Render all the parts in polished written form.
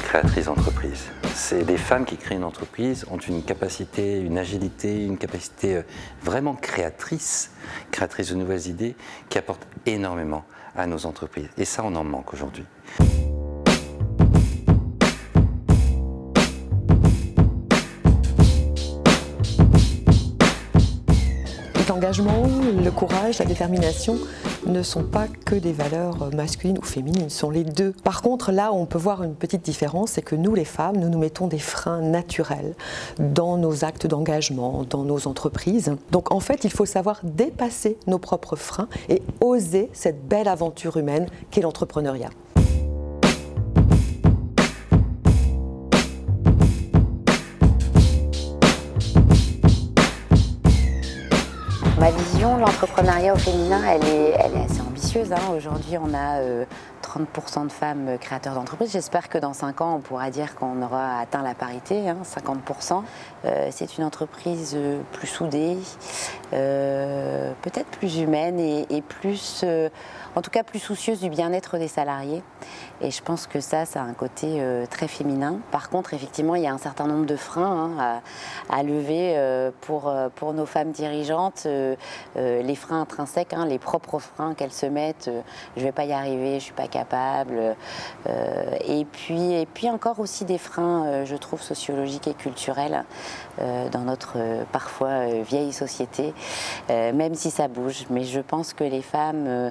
créatrices d'entreprise. C'est des femmes qui créent une entreprise, ont une capacité, une agilité, une capacité vraiment créatrice de nouvelles idées, qui apportent énormément à nos entreprises. Et ça, on en manque aujourd'hui. L'engagement, le courage, la détermination ne sont pas que des valeurs masculines ou féminines, ce sont les deux. Par contre, là où on peut voir une petite différence, c'est que nous, les femmes, nous mettons des freins naturels dans nos actes d'engagement, dans nos entreprises. Donc en fait, il faut savoir dépasser nos propres freins et oser cette belle aventure humaine qu'est l'entrepreneuriat. Ma vision, l'entrepreneuriat au féminin, elle est assez ambitieuse. Aujourd'hui, on a 30% de femmes créateurs d'entreprises. J'espère que dans 5 ans, on pourra dire qu'on aura atteint la parité, 50%. C'est une entreprise plus soudée, peut-être plus humaine et plus, en tout cas plus soucieuse du bien-être des salariés. Et je pense que ça a un côté très féminin. Par contre, effectivement, il y a un certain nombre de freins à lever pour nos femmes dirigeantes. Les freins intrinsèques, les propres freins qu'elles se mettent. Je ne vais pas y arriver, je ne suis pas capable. Et puis encore aussi des freins, je trouve, sociologiques et culturels dans notre parfois vieille société, même si ça bouge. Mais je pense que les femmes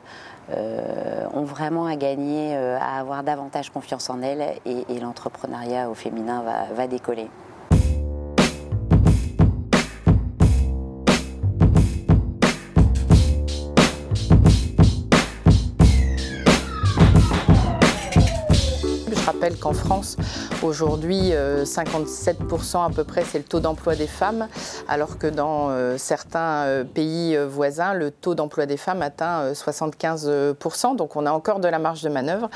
ont vraiment à gagner à avoir davantage confiance en elles et l'entrepreneuriat au féminin va décoller. Je rappelle qu'en France, aujourd'hui, 57% à peu près, c'est le taux d'emploi des femmes, alors que dans certains pays voisins, le taux d'emploi des femmes atteint 75%. Donc on a encore de la marge de manœuvre.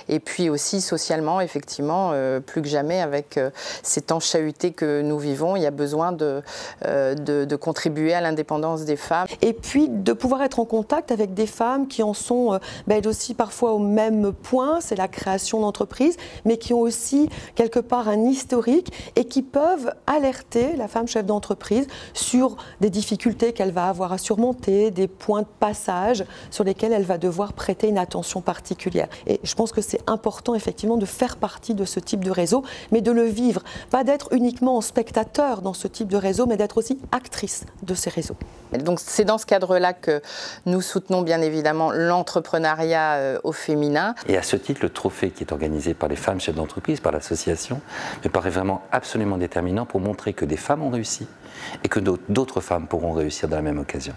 Et puis aussi socialement, effectivement, plus que jamais, avec ces temps chahutés que nous vivons, il y a besoin de contribuer à l'indépendance des femmes. Et puis de pouvoir être en contact avec des femmes qui en sont elles aussi parfois au même point, c'est la création d'entreprise, mais qui ont aussi quelque part un historique et qui peuvent alerter la femme chef d'entreprise sur des difficultés qu'elle va avoir à surmonter, des points de passage sur lesquels elle va devoir prêter une attention particulière. Et je pense que c'est important effectivement de faire partie de ce type de réseau, mais de le vivre, pas d'être uniquement spectateur dans ce type de réseau, mais d'être aussi actrice de ces réseaux. Donc c'est dans ce cadre-là que nous soutenons bien évidemment l'entrepreneuriat au féminin. Et à ce titre, le trophée qui est organisé par les femmes chefs d'entreprise, par l'association, me paraît vraiment absolument déterminant pour montrer que des femmes ont réussi et que d'autres femmes pourront réussir dans la même occasion.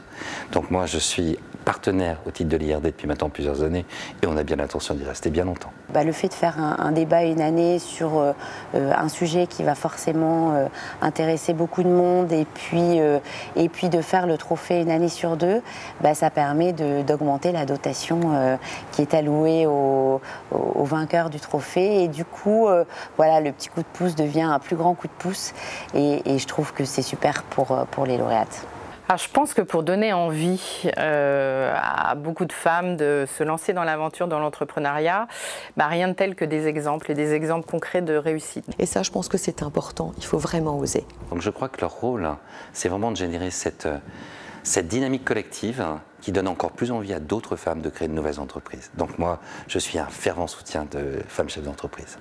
Donc moi, je suis partenaire au titre de l'IRD depuis maintenant plusieurs années et on a bien l'intention d'y rester bien longtemps. Le fait de faire un débat une année sur un sujet qui va forcément intéresser beaucoup de monde et puis de faire le trophée une année sur 2, ça permet d'augmenter la dotation qui est allouée aux vainqueurs du trophée et du coup, le petit coup de pouce devient un plus grand coup de pouce et je trouve que c'est super pour les lauréates. Je pense que pour donner envie à beaucoup de femmes de se lancer dans l'aventure, dans l'entrepreneuriat, rien de tel que des exemples et des exemples concrets de réussite. Et ça, je pense que c'est important, il faut vraiment oser. Donc je crois que leur rôle, c'est vraiment de générer cette dynamique collective qui donne encore plus envie à d'autres femmes de créer de nouvelles entreprises. Donc moi, je suis un fervent soutien de femmes chefs d'entreprise.